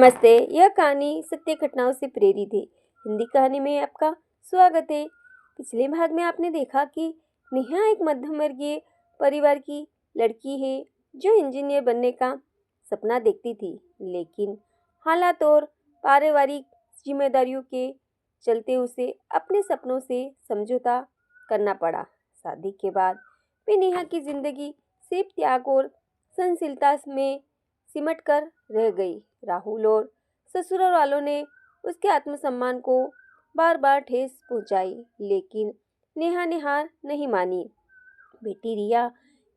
नमस्ते। यह कहानी सत्य घटनाओं से प्रेरित है। हिंदी कहानी में आपका स्वागत है। पिछले भाग में आपने देखा कि नेहा एक मध्यम वर्गीय परिवार की लड़की है जो इंजीनियर बनने का सपना देखती थी, लेकिन हालात और पारिवारिक जिम्मेदारियों के चलते उसे अपने सपनों से समझौता करना पड़ा। शादी के बाद भी नेहा की जिंदगी सिर्फ त्याग और सहनशीलता में सिमट कर रह गई। राहुल और ससुराल वालों ने उसके आत्मसम्मान को बार बार ठेस पहुंचाई, लेकिन नेहा ने हार नहीं मानी। बेटी रिया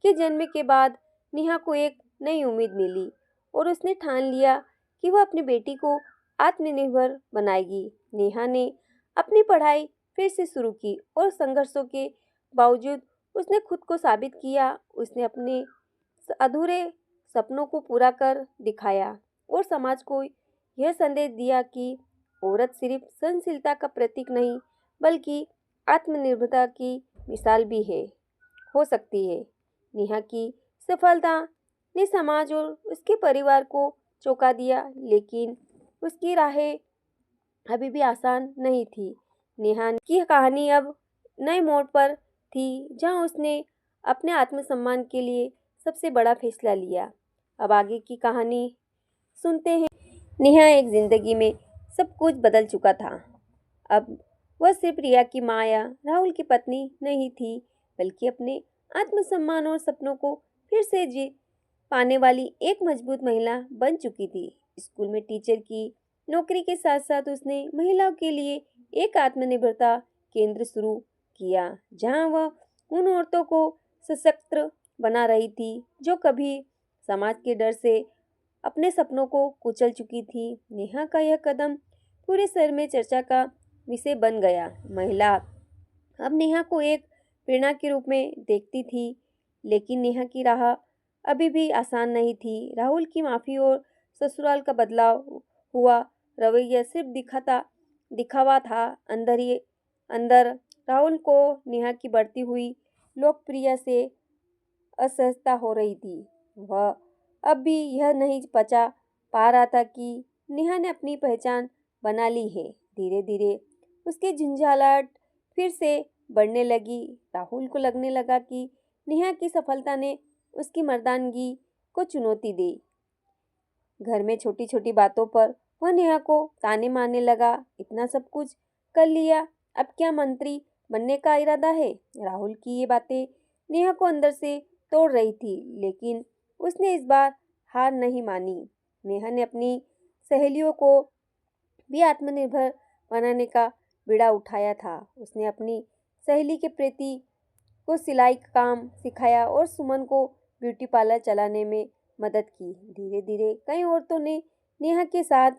के जन्म के बाद नेहा को एक नई उम्मीद मिली और उसने ठान लिया कि वह अपनी बेटी को आत्मनिर्भर बनाएगी। नेहा ने अपनी पढ़ाई फिर से शुरू की और संघर्षों के बावजूद उसने खुद को साबित किया। उसने अपने अधूरे सपनों को पूरा कर दिखाया और समाज को यह संदेश दिया कि औरत सिर्फ सहनशीलता का प्रतीक नहीं, बल्कि आत्मनिर्भरता की मिसाल भी हो सकती है। नेहा की सफलता ने समाज और उसके परिवार को चौंका दिया, लेकिन उसकी राहें अभी भी आसान नहीं थी। नेहा की कहानी अब नए मोड़ पर थी, जहां उसने अपने आत्मसम्मान के लिए सबसे बड़ा फैसला लिया। अब आगे की कहानी सुनते हैं। नेहा एक जिंदगी में सब कुछ बदल चुका था। अब वह सिर्फ रिया की माँ या राहुल की पत्नी नहीं थी, बल्कि अपने आत्मसम्मान और सपनों को फिर से जी पाने वाली एक मजबूत महिला बन चुकी थी। स्कूल में टीचर की नौकरी के साथ साथ उसने महिलाओं के लिए एक आत्मनिर्भरता केंद्र शुरू किया, जहां वह उन औरतों को सशक्त बना रही थी जो कभी समाज के डर से अपने सपनों को कुचल चुकी थी। नेहा का यह कदम पूरे शहर में चर्चा का विषय बन गया। महिला अब नेहा को एक प्रेरणा के रूप में देखती थी, लेकिन नेहा की राह अभी भी आसान नहीं थी। राहुल की माफ़ी और ससुराल का बदलाव हुआ रवैया सिर्फ दिखावा था। अंदर ही अंदर राहुल को नेहा की बढ़ती हुई लोकप्रियता से असहजता हो रही थी। वह अब भी यह नहीं पचा पा रहा था कि नेहा ने अपनी पहचान बना ली है। धीरे धीरे उसकी झंझाहट फिर से बढ़ने लगी। राहुल को लगने लगा कि नेहा की सफलता ने उसकी मर्दानगी को चुनौती दी। घर में छोटी छोटी बातों पर वह नेहा को ताने मारने लगा। इतना सब कुछ कर लिया, अब क्या मंत्री बनने का इरादा है? राहुल की ये बातें नेहा को अंदर से तोड़ रही थी, लेकिन उसने इस बार हार नहीं मानी। नेहा ने अपनी सहेलियों को भी आत्मनिर्भर बनाने का बीड़ा उठाया था। उसने अपनी सहेली के प्रीति को सिलाई का काम सिखाया और सुमन को ब्यूटी पार्लर चलाने में मदद की। धीरे धीरे कई औरतों ने नेहा के साथ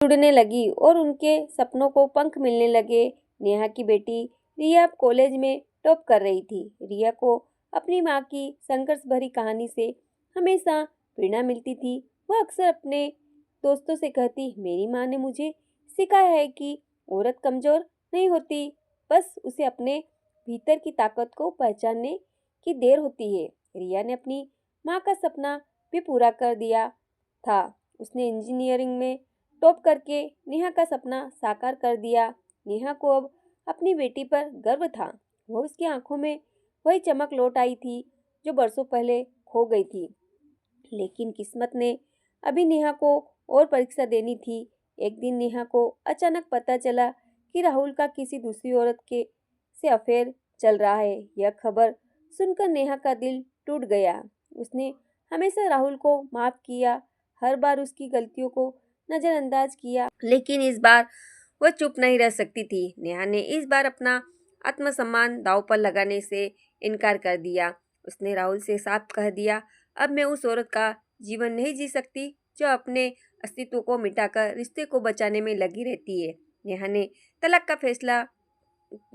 जुड़ने लगी और उनके सपनों को पंख मिलने लगे। नेहा की बेटी रिया कॉलेज में टॉप कर रही थी। रिया को अपनी माँ की संघर्ष भरी कहानी से हमेशा प्रेरणा मिलती थी। वह अक्सर अपने दोस्तों से कहती, मेरी माँ ने मुझे सिखाया है कि औरत कमज़ोर नहीं होती, बस उसे अपने भीतर की ताकत को पहचानने की देर होती है। रिया ने अपनी माँ का सपना भी पूरा कर दिया था। उसने इंजीनियरिंग में टॉप करके नेहा का सपना साकार कर दिया। नेहा को अब अपनी बेटी पर गर्व था। वो उसकी आंखों में वही चमक लौट आई थी जो बरसों पहले खो गई थी। लेकिन किस्मत ने अभी नेहा को और परीक्षा देनी थी। एक दिन नेहा को अचानक पता चला कि राहुल का किसी दूसरी औरत के से अफेयर चल रहा है। यह खबर सुनकर नेहा का दिल टूट गया। उसने हमेशा राहुल को माफ किया, हर बार उसकी गलतियों को नज़रअंदाज किया, लेकिन इस बार वह चुप नहीं रह सकती थी। नेहा ने इस बार अपना आत्मसम्मान दांव पर लगाने से इनकार कर दिया। उसने राहुल से साफ कह दिया, अब मैं उस औरत का जीवन नहीं जी सकती जो अपने अस्तित्व को मिटाकर रिश्ते को बचाने में लगी रहती है। नेहा ने तलाक का फैसला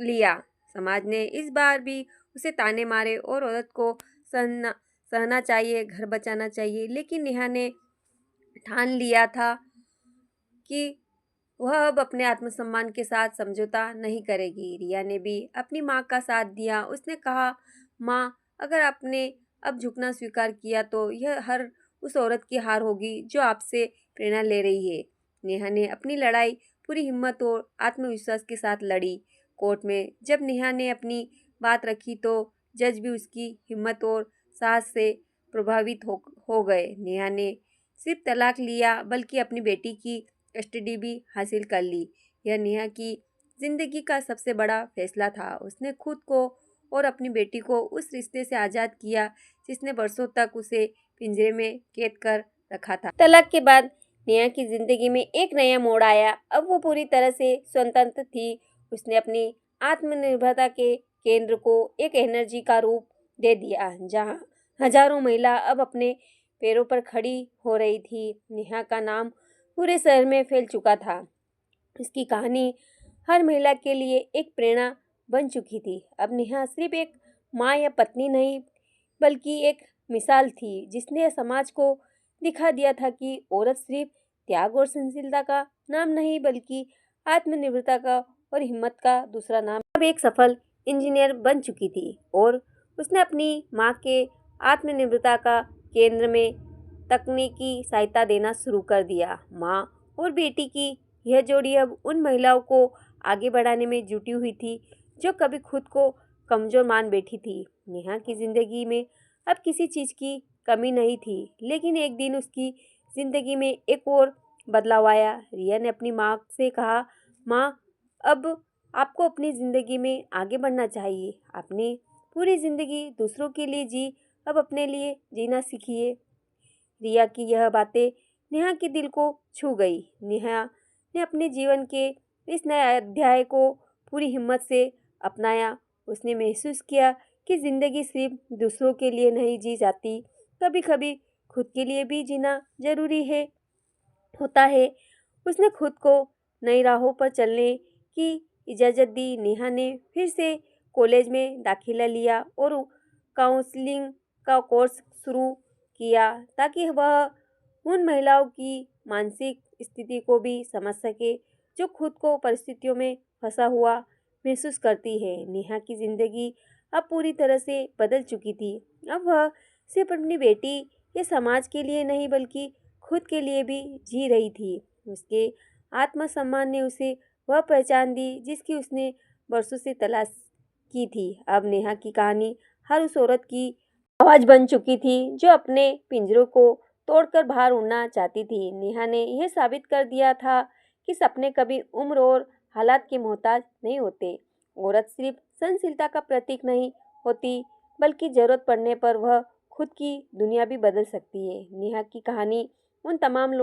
लिया। समाज ने इस बार भी उसे ताने मारे और औरत को सहना चाहिए, घर बचाना चाहिए, लेकिन नेहा ने ठान लिया था कि वह अब अपने आत्मसम्मान के साथ समझौता नहीं करेगी। रिया ने भी अपनी माँ का साथ दिया। उसने कहा, माँ, अगर आपने अब झुकना स्वीकार किया तो यह हर उस औरत की हार होगी जो आपसे प्रेरणा ले रही है। नेहा ने अपनी लड़ाई पूरी हिम्मत और आत्मविश्वास के साथ लड़ी। कोर्ट में जब नेहा ने अपनी बात रखी तो जज भी उसकी हिम्मत और साहस से प्रभावित हो गए। नेहा ने सिर्फ तलाक लिया बल्कि अपनी बेटी की कस्टडी भी हासिल कर ली। यह नेहा की जिंदगी का सबसे बड़ा फैसला था। उसने खुद को और अपनी बेटी को उस रिश्ते से आज़ाद किया जिसने बरसों तक उसे पिंजरे में कैद कर रखा था। तलाक के बाद नेहा की जिंदगी में एक नया मोड़ आया। अब वो पूरी तरह से स्वतंत्र थी। उसने अपनी आत्मनिर्भरता के केंद्र को एक एनर्जी का रूप दे दिया, जहां हजारों महिला अब अपने पैरों पर खड़ी हो रही थी। नेहा का नाम पूरे शहर में फैल चुका था। उसकी कहानी हर महिला के लिए एक प्रेरणा बन चुकी थी। अब नेहा सिर्फ एक माँ या पत्नी नहीं बल्कि एक मिसाल थी जिसने समाज को दिखा दिया था कि औरत सिर्फ त्याग और सहनशीलता का नाम नहीं बल्कि आत्मनिर्भरता का और हिम्मत का दूसरा नाम। अब एक सफल इंजीनियर बन चुकी थी और उसने अपनी माँ के आत्मनिर्भरता का केंद्र में तकनीकी सहायता देना शुरू कर दिया। माँ और बेटी की यह जोड़ी अब उन महिलाओं को आगे बढ़ाने में जुटी हुई थी जो कभी खुद को कमजोर मान बैठी थी। नेहा की जिंदगी में अब किसी चीज़ की कमी नहीं थी, लेकिन एक दिन उसकी जिंदगी में एक और बदलाव आया। रिया ने अपनी माँ से कहा, माँ, अब आपको अपनी ज़िंदगी में आगे बढ़ना चाहिए। आपने पूरी ज़िंदगी दूसरों के लिए जी, अब अपने लिए जीना सीखिए। रिया की यह बातें नेहा के दिल को छू गई। नेहा ने अपने जीवन के इस नए अध्याय को पूरी हिम्मत से अपनाया। उसने महसूस किया कि ज़िंदगी सिर्फ दूसरों के लिए नहीं जी जाती, कभी कभी खुद के लिए भी जीना जरूरी होता है। उसने खुद को नई राहों पर चलने की इजाज़त दी। नेहा ने फिर से कॉलेज में दाखिला लिया और काउंसलिंग का कोर्स शुरू किया ताकि वह उन महिलाओं की मानसिक स्थिति को भी समझ सके जो खुद को परिस्थितियों में फंसा हुआ महसूस करती है। नेहा की ज़िंदगी अब पूरी तरह से बदल चुकी थी। अब वह सिर्फ अपनी बेटी या समाज के लिए नहीं बल्कि खुद के लिए भी जी रही थी। उसके आत्मसम्मान ने उसे वह पहचान दी जिसकी उसने बरसों से तलाश की थी। अब नेहा की कहानी हर उस औरत की आवाज़ बन चुकी थी जो अपने पिंजरों को तोड़कर बाहर उड़ना चाहती थी। नेहा ने यह साबित कर दिया था कि सपने कभी उम्र और हालात के मोहताज नहीं होते। औरत सिर्फ सहनशीलता का प्रतीक नहीं होती बल्कि ज़रूरत पड़ने पर वह खुद की दुनिया भी बदल सकती है। नेहा की कहानी उन तमाम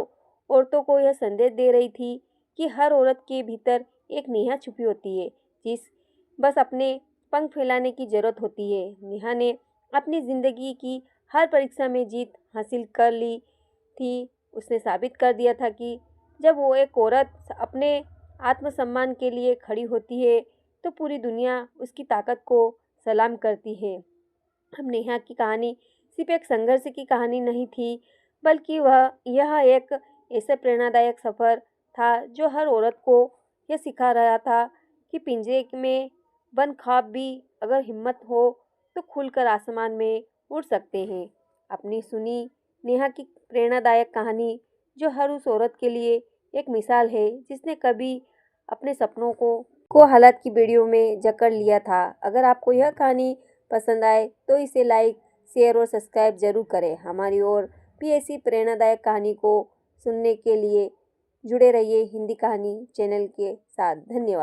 औरतों को यह संदेश दे रही थी कि हर औरत के भीतर एक नेहा छुपी होती है जिस बस अपने पंख फैलाने की ज़रूरत होती है। नेहा ने अपनी ज़िंदगी की हर परीक्षा में जीत हासिल कर ली थी। उसने साबित कर दिया था कि जब वो एक औरत अपने आत्मसम्मान के लिए खड़ी होती है तो पूरी दुनिया उसकी ताकत को सलाम करती है। अब नेहा की कहानी सिर्फ एक संघर्ष की कहानी नहीं थी बल्कि यह एक ऐसा प्रेरणादायक सफ़र था जो हर औरत को यह सिखा रहा था कि पिंजरे में बंद ख्वाब भी अगर हिम्मत हो तो खुलकर आसमान में उड़ सकते हैं। अपनी सुनी नेहा की प्रेरणादायक कहानी जो हर उस औरत के लिए एक मिसाल है जिसने कभी अपने सपनों को हालात की बेड़ियों में जकड़ लिया था। अगर आपको यह कहानी पसंद आए तो इसे लाइक, शेयर और सब्सक्राइब जरूर करें। हमारी और भी ऐसी प्रेरणादायक कहानी को सुनने के लिए जुड़े रहिए हिंदी कहानी चैनल के साथ। धन्यवाद।